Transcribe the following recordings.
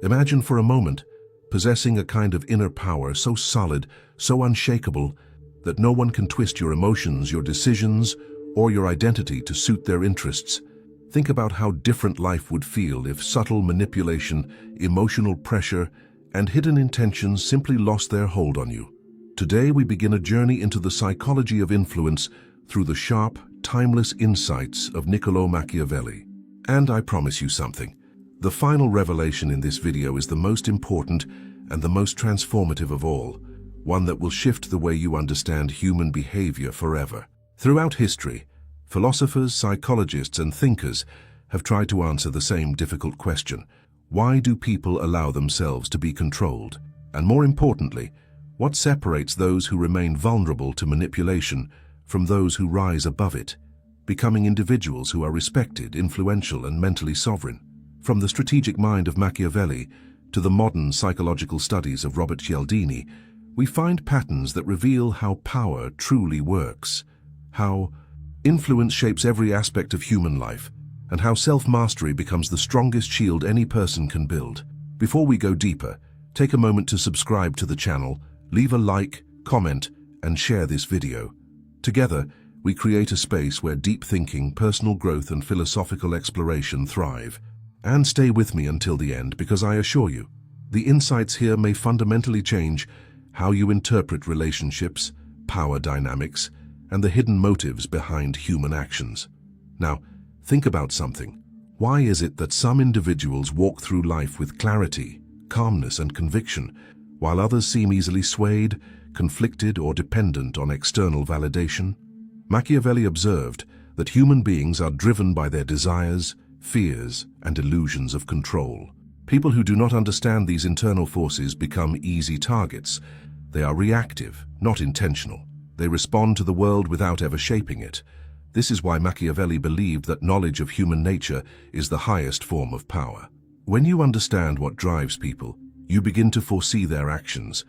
Imagine for a moment possessing a kind of inner power so solid, so unshakable, that no one can twist your emotions, your decisions, or your identity to suit their interests. Think about how different life would feel if subtle manipulation, emotional pressure, and hidden intentions simply lost their hold on you. Today we begin a journey into the psychology of influence through the sharp, timeless insights of Niccolò Machiavelli. And I promise you something. The final revelation in this video is the most important and the most transformative of all, one that will shift the way you understand human behavior forever. Throughout history, philosophers, psychologists, and thinkers have tried to answer the same difficult question. Why do people allow themselves to be controlled? And more importantly, what separates those who remain vulnerable to manipulation from those who rise above it, becoming individuals who are respected, influential, and mentally sovereign? From the strategic mind of Machiavelli to the modern psychological studies of Robert Cialdini, we find patterns that reveal how power truly works, how influence shapes every aspect of human life, and how self-mastery becomes the strongest shield any person can build. Before we go deeper, take a moment to subscribe to the channel, leave a like, comment, and share this video. Together, we create a space where deep thinking, personal growth, and philosophical exploration thrive. And stay with me until the end, because I assure you, the insights here may fundamentally change how you interpret relationships, power dynamics, and the hidden motives behind human actions. Now, think about something. Why is it that some individuals walk through life with clarity, calmness, and conviction, while others seem easily swayed, conflicted, or dependent on external validation? Machiavelli observed that human beings are driven by their desires, fears, and illusions of control. People who do not understand these internal forces become easy targets. They are reactive, not intentional. They respond to the world without ever shaping it. This is why Machiavelli believed that knowledge of human nature is the highest form of power. When you understand what drives people, you begin to foresee their actions.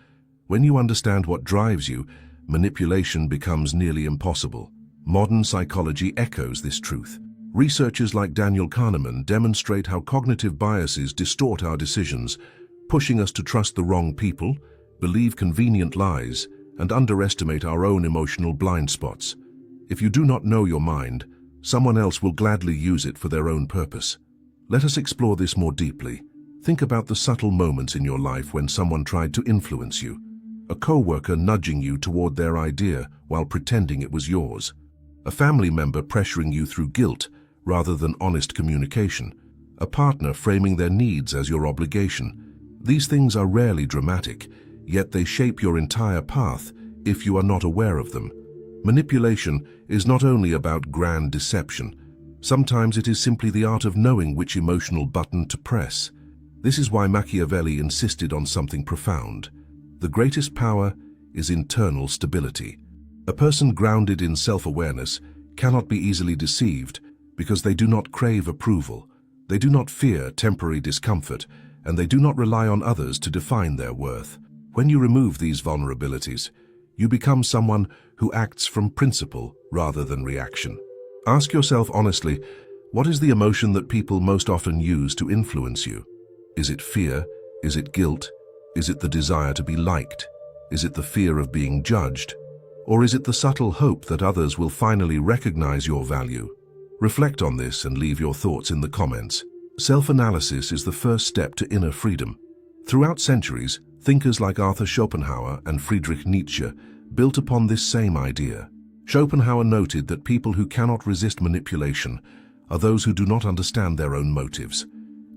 When you understand what drives you, manipulation becomes nearly impossible. Modern psychology echoes this truth. Researchers like Daniel Kahneman demonstrate how cognitive biases distort our decisions, pushing us to trust the wrong people, believe convenient lies, and underestimate our own emotional blind spots. If you do not know your mind, someone else will gladly use it for their own purpose. Let us explore this more deeply. Think about the subtle moments in your life when someone tried to influence you. A co-worker nudging you toward their idea while pretending it was yours. A family member pressuring you through guilt rather than honest communication. A partner framing their needs as your obligation. These things are rarely dramatic, yet they shape your entire path if you are not aware of them. Manipulation is not only about grand deception. Sometimes it is simply the art of knowing which emotional button to press. This is why Machiavelli insisted on something profound. The greatest power is internal stability. A person grounded in self-awareness cannot be easily deceived because they do not crave approval, they do not fear temporary discomfort, and they do not rely on others to define their worth. When you remove these vulnerabilities, you become someone who acts from principle rather than reaction. Ask yourself honestly, what is the emotion that people most often use to influence you? Is it fear? Is it guilt? Is it the desire to be liked? Is it the fear of being judged? Or is it the subtle hope that others will finally recognize your value? Reflect on this and leave your thoughts in the comments. Self-analysis is the first step to inner freedom. Throughout centuries, thinkers like Arthur Schopenhauer and Friedrich Nietzsche built upon this same idea. Schopenhauer noted that people who cannot resist manipulation are those who do not understand their own motives.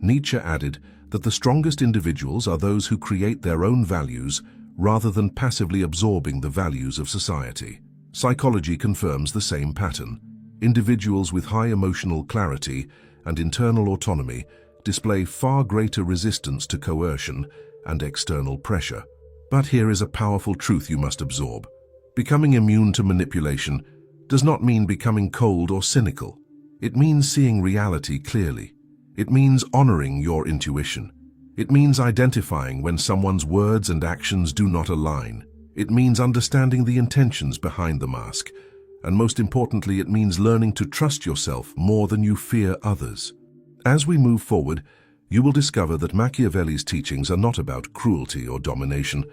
Nietzsche added that the strongest individuals are those who create their own values rather than passively absorbing the values of society. Psychology confirms the same pattern. Individuals with high emotional clarity and internal autonomy display far greater resistance to coercion and external pressure. But here is a powerful truth you must absorb. Becoming immune to manipulation does not mean becoming cold or cynical. It means seeing reality clearly. It means honoring your intuition. It means identifying when someone's words and actions do not align. It means understanding the intentions behind the mask. And most importantly, it means learning to trust yourself more than you fear others. As we move forward, You will discover that Machiavelli's teachings are not about cruelty or domination,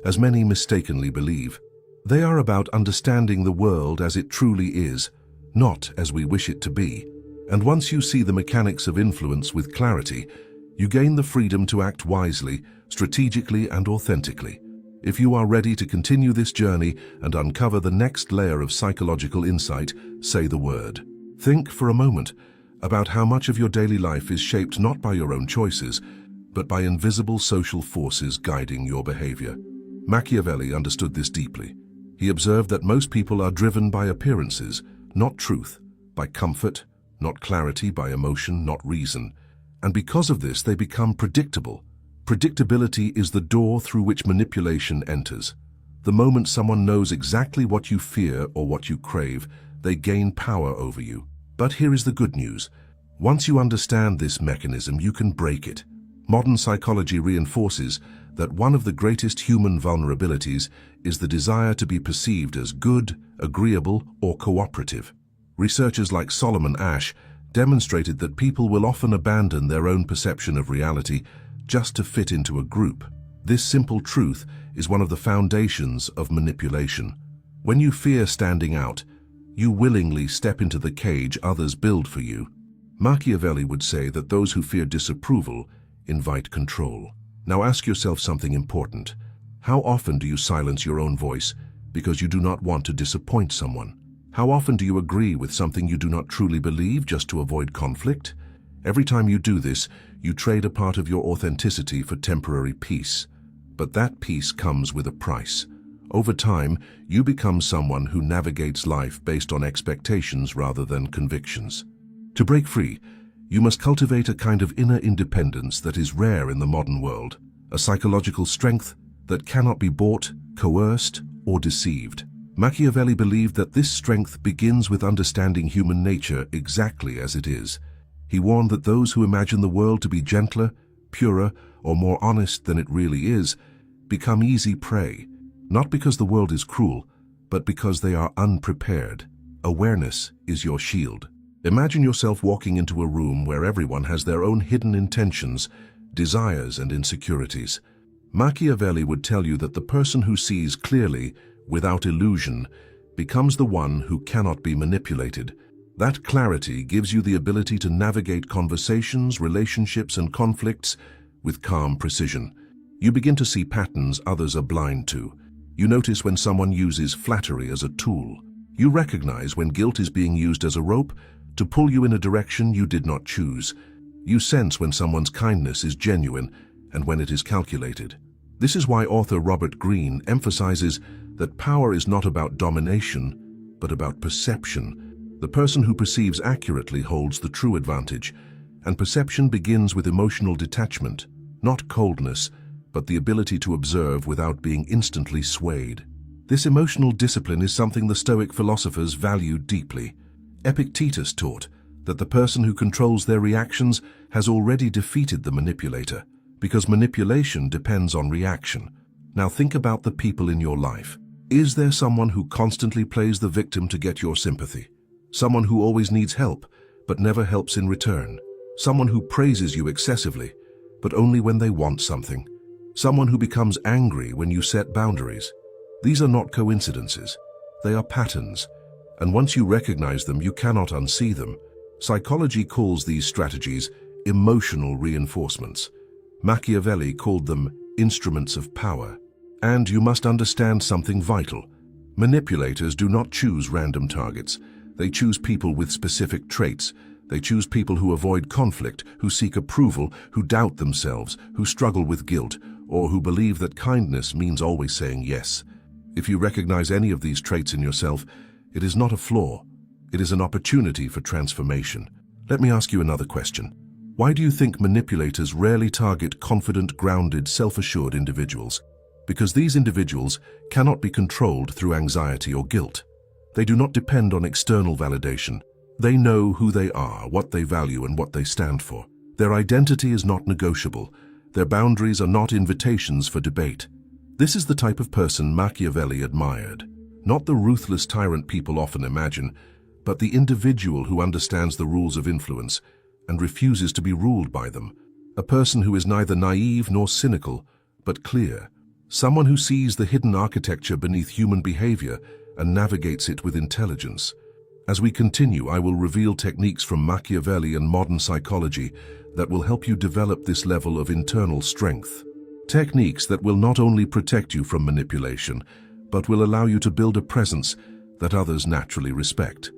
as many mistakenly believe. They are about understanding the world as it truly is, not as we wish it to be. And once you see the mechanics of influence with clarity, you gain the freedom to act wisely, strategically, and authentically. If you are ready to continue this journey and uncover the next layer of psychological insight, say the word. Think for a moment about how much of your daily life is shaped not by your own choices, but by invisible social forces guiding your behavior. Machiavelli understood this deeply. He observed that most people are driven by appearances, not truth, by comfort, not clarity, by emotion, not reason. And because of this, they become predictable. Predictability is the door through which manipulation enters. The moment someone knows exactly what you fear or what you crave, they gain power over you. But here is the good news. Once you understand this mechanism, you can break it. Modern psychology reinforces that one of the greatest human vulnerabilities is the desire to be perceived as good, agreeable, or cooperative. Researchers like Solomon Asch demonstrated that people will often abandon their own perception of reality just to fit into a group. This simple truth is one of the foundations of manipulation. When you fear standing out, you willingly step into the cage others build for you. Machiavelli would say that those who fear disapproval invite control. Now ask yourself something important. How often do you silence your own voice because you do not want to disappoint someone? How often do you agree with something you do not truly believe just to avoid conflict? Every time you do this, you trade a part of your authenticity for temporary peace. But that peace comes with a price. Over time, you become someone who navigates life based on expectations rather than convictions. To break free, you must cultivate a kind of inner independence that is rare in the modern world, a psychological strength that cannot be bought, coerced, or deceived. Machiavelli believed that this strength begins with understanding human nature exactly as it is. He warned that those who imagine the world to be gentler, purer, or more honest than it really is, become easy prey, not because the world is cruel, but because they are unprepared. Awareness is your shield. Imagine yourself walking into a room where everyone has their own hidden intentions, desires, and insecurities. Machiavelli would tell you that the person who sees clearly, without illusion, becomes the one who cannot be manipulated. That clarity gives you the ability to navigate conversations, relationships, and conflicts with calm precision. You begin to see patterns others are blind to. You notice when someone uses flattery as a tool. You recognize when guilt is being used as a rope to pull you in a direction you did not choose. You sense when someone's kindness is genuine and when it is calculated. This is why author Robert Greene emphasizes that power is not about domination, but about perception. The person who perceives accurately holds the true advantage, and perception begins with emotional detachment, not coldness, but the ability to observe without being instantly swayed. This emotional discipline is something the Stoic philosophers valued deeply. Epictetus taught that the person who controls their reactions has already defeated the manipulator, because manipulation depends on reaction. Now think about the people in your life. Is there someone who constantly plays the victim to get your sympathy? Someone who always needs help, but never helps in return? Someone who praises you excessively, but only when they want something? Someone who becomes angry when you set boundaries? These are not coincidences. They are patterns, and once you recognize them, you cannot unsee them. Psychology calls these strategies emotional reinforcements. Machiavelli called them instruments of power. And you must understand something vital. Manipulators do not choose random targets. They choose people with specific traits. They choose people who avoid conflict, who seek approval, who doubt themselves, who struggle with guilt, or who believe that kindness means always saying yes. If you recognize any of these traits in yourself, it is not a flaw. It is an opportunity for transformation. Let me ask you another question. Why do you think manipulators rarely target confident, grounded, self-assured individuals? Because these individuals cannot be controlled through anxiety or guilt. They do not depend on external validation. They know who they are, what they value, and what they stand for. Their identity is not negotiable. Their boundaries are not invitations for debate. This is the type of person Machiavelli admired. Not the ruthless tyrant people often imagine, but the individual who understands the rules of influence and refuses to be ruled by them. A person who is neither naive nor cynical, but clear. Someone who sees the hidden architecture beneath human behavior and navigates it with intelligence. As we continue, I will reveal techniques from Machiavelli and modern psychology that will help you develop this level of internal strength. Techniques that will not only protect you from manipulation, but will allow you to build a presence that others naturally respect.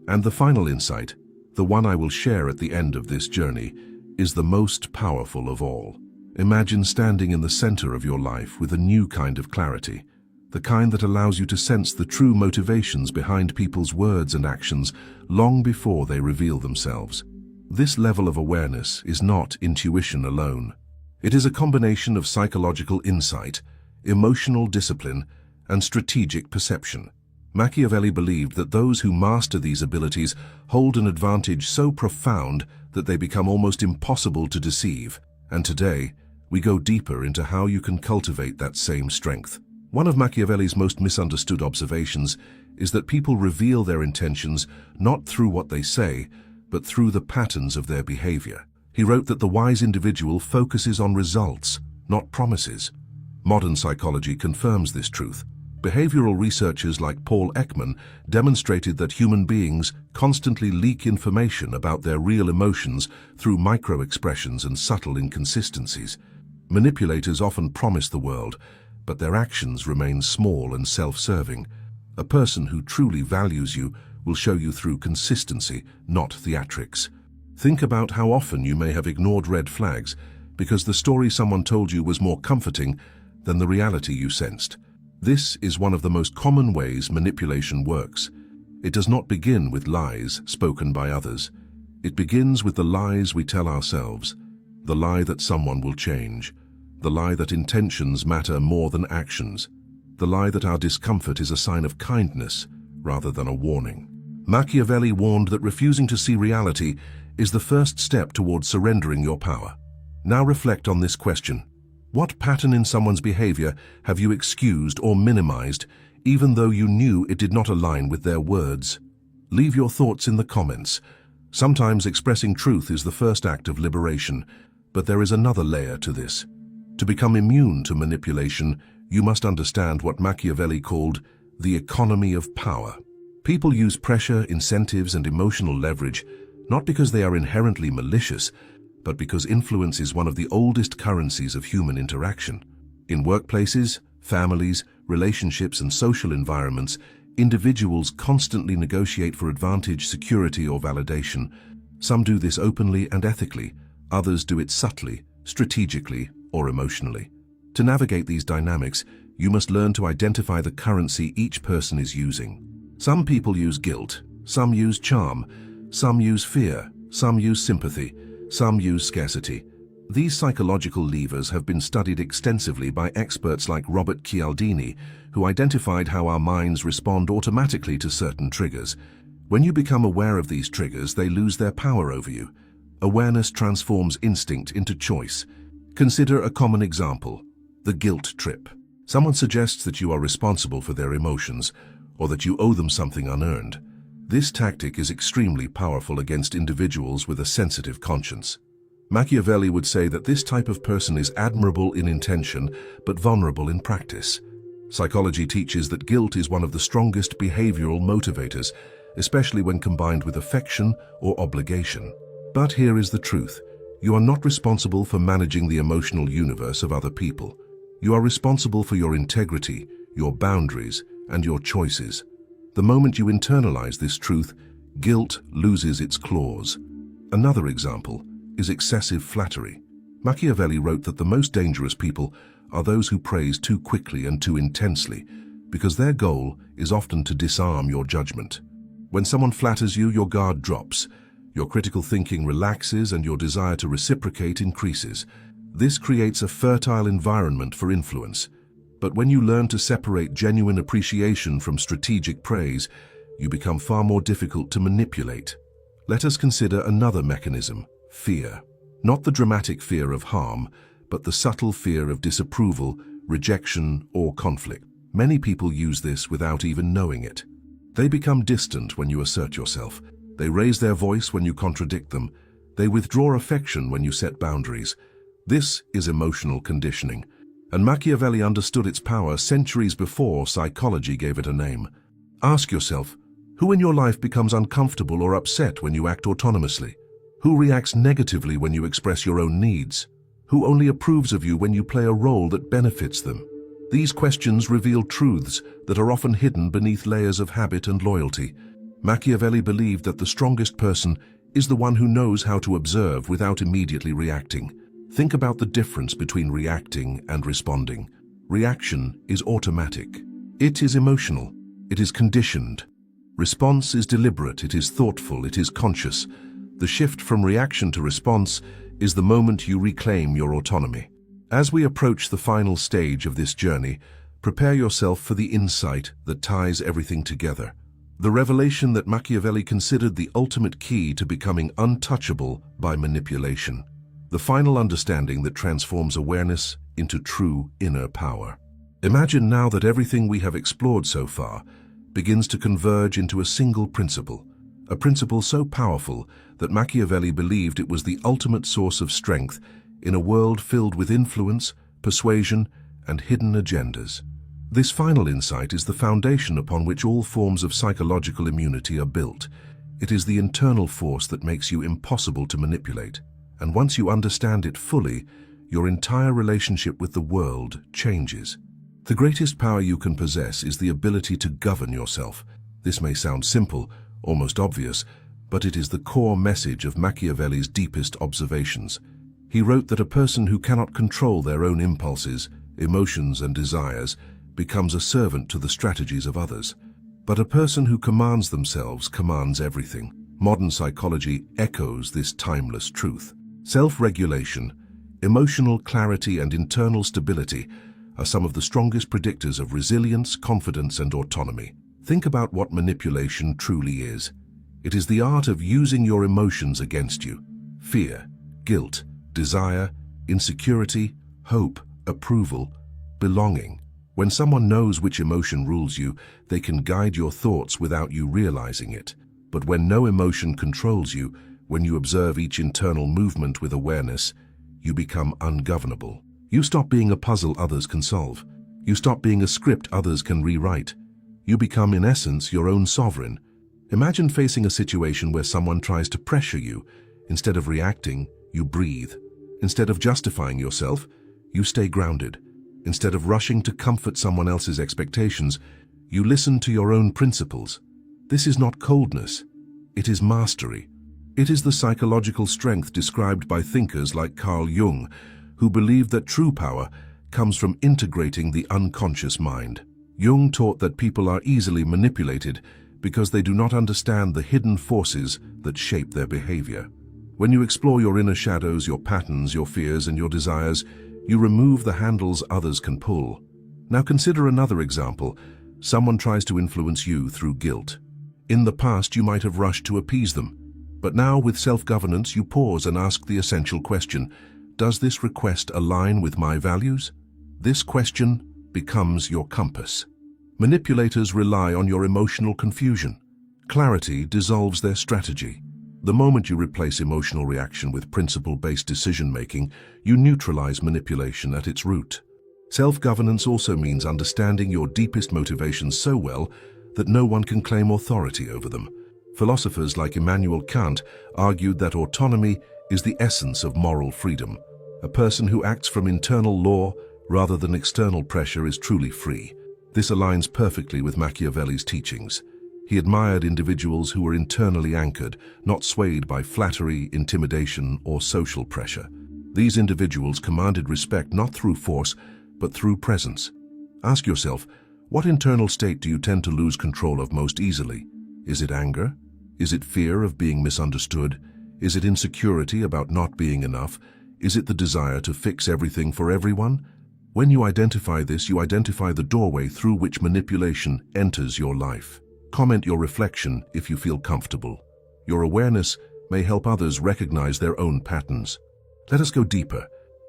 And the final insight, the one I will share at the end of this journey, is the most powerful of all. Imagine standing in the center of your life with a new kind of clarity, the kind that allows you to sense the true motivations behind people's words and actions long before they reveal themselves. This level of awareness is not intuition alone. It is a combination of psychological insight, emotional discipline, and strategic perception. Machiavelli believed that those who master these abilities hold an advantage so profound that they become almost impossible to deceive. And today, we go deeper into how you can cultivate that same strength. One of Machiavelli's most misunderstood observations is that people reveal their intentions not through what they say, but through the patterns of their behavior. He wrote that the wise individual focuses on results, not promises. Modern psychology confirms this truth. Behavioral researchers like Paul Ekman demonstrated that human beings constantly leak information about their real emotions through micro-expressions and subtle inconsistencies. Manipulators often promise the world, but their actions remain small and self-serving. A person who truly values you will show you through consistency, not theatrics. Think about how often you may have ignored red flags because the story someone told you was more comforting than the reality you sensed. This is one of the most common ways manipulation works. It does not begin with lies spoken by others. It begins with the lies we tell ourselves. The lie that someone will change. The lie that intentions matter more than actions. The lie that our discomfort is a sign of kindness rather than a warning. Machiavelli warned that refusing to see reality is the first step towards surrendering your power. Now reflect on this question. What pattern in someone's behavior have you excused or minimized, even though you knew it did not align with their words? Leave your thoughts in the comments. Sometimes expressing truth is the first act of liberation, but there is another layer to this. To become immune to manipulation, you must understand what Machiavelli called the economy of power. People use pressure, incentives, and emotional leverage not because they are inherently malicious, but because influence is one of the oldest currencies of human interaction. In workplaces, families, relationships, and social environments, individuals constantly negotiate for advantage, security, or validation. Some do this openly and ethically, others do it subtly, strategically, or emotionally. To navigate these dynamics, you must learn to identify the currency each person is using. Some people use guilt, some use charm, some use fear, some use sympathy, some use scarcity. These psychological levers have been studied extensively by experts like Robert Cialdini, who identified how our minds respond automatically to certain triggers. When you become aware of these triggers, they lose their power over you. Awareness transforms instinct into choice. Consider a common example, the guilt trip. Someone suggests that you are responsible for their emotions, or that you owe them something unearned. This tactic is extremely powerful against individuals with a sensitive conscience. Machiavelli would say that this type of person is admirable in intention, but vulnerable in practice. Psychology teaches that guilt is one of the strongest behavioral motivators, especially when combined with affection or obligation. But here is the truth. You are not responsible for managing the emotional universe of other people. You are responsible for your integrity, your boundaries, and your choices. The moment you internalize this truth, guilt loses its claws. Another example is excessive flattery. Machiavelli wrote that the most dangerous people are those who praise too quickly and too intensely, because their goal is often to disarm your judgment. When someone flatters you, your guard drops, your critical thinking relaxes, and your desire to reciprocate increases. This creates a fertile environment for influence. But when you learn to separate genuine appreciation from strategic praise, you become far more difficult to manipulate. Let us consider another mechanism, fear. Not the dramatic fear of harm, but the subtle fear of disapproval, rejection, or conflict. Many people use this without even knowing it. They become distant when you assert yourself. They raise their voice when you contradict them. They withdraw affection when you set boundaries. This is emotional conditioning, and Machiavelli understood its power centuries before psychology gave it a name. Ask yourself, who in your life becomes uncomfortable or upset when you act autonomously? Who reacts negatively when you express your own needs? Who only approves of you when you play a role that benefits them? These questions reveal truths that are often hidden beneath layers of habit and loyalty. Machiavelli believed that the strongest person is the one who knows how to observe without immediately reacting. Think about the difference between reacting and responding. Reaction is automatic. It is emotional. It is conditioned. Response is deliberate. It is thoughtful. It is conscious. The shift from reaction to response is the moment you reclaim your autonomy. As we approach the final stage of this journey, prepare yourself for the insight that ties everything together. The revelation that Machiavelli considered the ultimate key to becoming untouchable by manipulation. The final understanding that transforms awareness into true inner power. Imagine now that everything we have explored so far begins to converge into a single principle, a principle so powerful that Machiavelli believed it was the ultimate source of strength in a world filled with influence, persuasion, and hidden agendas. This final insight is the foundation upon which all forms of psychological immunity are built. It is the internal force that makes you impossible to manipulate. And once you understand it fully, your entire relationship with the world changes. The greatest power you can possess is the ability to govern yourself. This may sound simple, almost obvious, but it is the core message of Machiavelli's deepest observations. He wrote that a person who cannot control their own impulses, emotions, and desires becomes a servant to the strategies of others. But a person who commands themselves commands everything. Modern psychology echoes this timeless truth. Self-regulation, emotional clarity, and internal stability are some of the strongest predictors of resilience, confidence, and autonomy. Think about what manipulation truly is. It is the art of using your emotions against you. Fear, guilt, desire, insecurity, hope, approval, belonging. When someone knows which emotion rules you, they can guide your thoughts without you realizing it. But when no emotion controls you, when you observe each internal movement with awareness, you become ungovernable. You stop being a puzzle others can solve. You stop being a script others can rewrite. You become, in essence, your own sovereign. Imagine facing a situation where someone tries to pressure you. Instead of reacting, you breathe. Instead of justifying yourself, you stay grounded. Instead of rushing to comfort someone else's expectations, you listen to your own principles. This is not coldness. It is mastery. It is the psychological strength described by thinkers like Carl Jung, who believed that true power comes from integrating the unconscious mind. Jung taught that people are easily manipulated because they do not understand the hidden forces that shape their behavior. When you explore your inner shadows, your patterns, your fears, and your desires, you remove the handles others can pull. Now consider another example. Someone tries to influence you through guilt. In the past, you might have rushed to appease them. But now, with self-governance, you pause and ask the essential question: does this request align with my values? This question becomes your compass. Manipulators rely on your emotional confusion. Clarity dissolves their strategy. The moment you replace emotional reaction with principle-based decision-making, you neutralize manipulation at its root. Self-governance also means understanding your deepest motivations so well that no one can claim authority over them. Philosophers like Immanuel Kant argued that autonomy is the essence of moral freedom. A person who acts from internal law rather than external pressure is truly free. This aligns perfectly with Machiavelli's teachings. He admired individuals who were internally anchored, not swayed by flattery, intimidation, or social pressure. These individuals commanded respect not through force, but through presence. Ask yourself, what internal state do you tend to lose control of most easily? Is it anger? Is it fear of being misunderstood? Is it insecurity about not being enough? Is it the desire to fix everything for everyone? When you identify this, you identify the doorway through which manipulation enters your life. Comment your reflection if you feel comfortable. Your awareness may help others recognize their own patterns. Let us go deeper.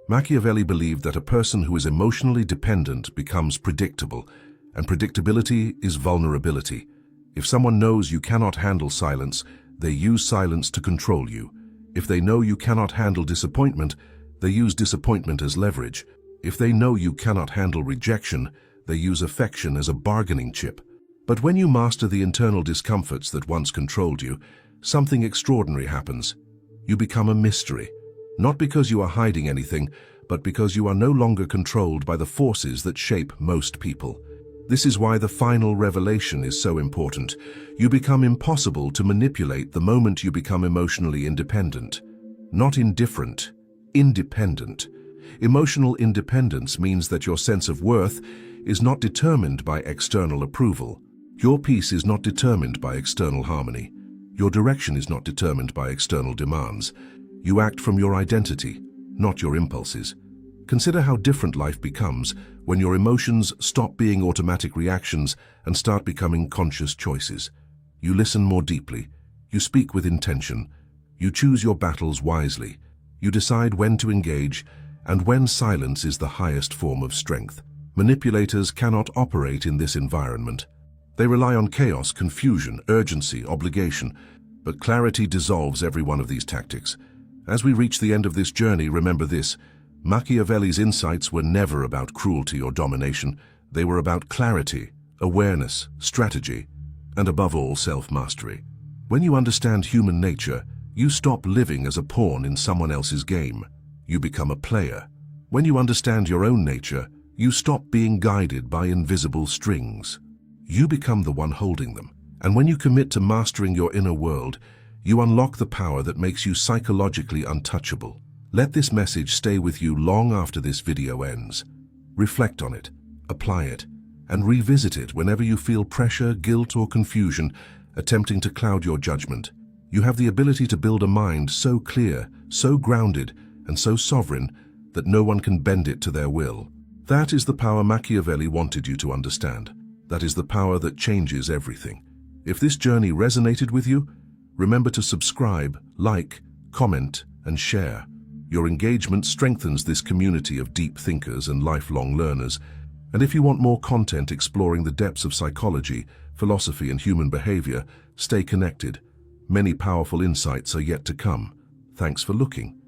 Machiavelli believed that a person who is emotionally dependent becomes predictable, and predictability is vulnerability. If someone knows you cannot handle silence, they use silence to control you. If they know you cannot handle disappointment, They use disappointment as leverage. If they know you cannot handle rejection, they use affection as a bargaining chip. But when you master the internal discomforts that once controlled you, something extraordinary happens. You become a mystery. Not because you are hiding anything, but because you are no longer controlled by the forces that shape most people. This is why the final revelation is so important. You become impossible to manipulate the moment you become emotionally independent. Not indifferent, independent. Emotional independence means that your sense of worth is not determined by external approval. Your peace is not determined by external harmony. Your direction is not determined by external demands. You act from your identity, not your impulses. Consider how different life becomes when your emotions stop being automatic reactions and start becoming conscious choices. You listen more deeply. You speak with intention. You choose your battles wisely. You decide when to engage and when silence is the highest form of strength. Manipulators cannot operate in this environment. They rely on chaos, confusion, urgency, obligation, but clarity dissolves every one of these tactics. As we reach the end of this journey, remember this: Machiavelli's insights were never about cruelty or domination. They were about clarity, awareness, strategy, and above all, self-mastery. When you understand human nature, you stop living as a pawn in someone else's game. You become a player. When you understand your own nature, you stop being guided by invisible strings. You become the one holding them. And when you commit to mastering your inner world, you unlock the power that makes you psychologically untouchable. Let this message stay with you long after this video ends. Reflect on it, apply it, and revisit it whenever you feel pressure, guilt, or confusion attempting to cloud your judgment. You have the ability to build a mind so clear, so grounded, and so sovereign that no one can bend it to their will. That is the power Machiavelli wanted you to understand. That is the power that changes everything. If this journey resonated with you, remember to subscribe, like, comment, and share. Your engagement strengthens this community of deep thinkers and lifelong learners. And if you want more content exploring the depths of psychology, philosophy, and human behavior, stay connected. Many powerful insights are yet to come. Thanks for looking.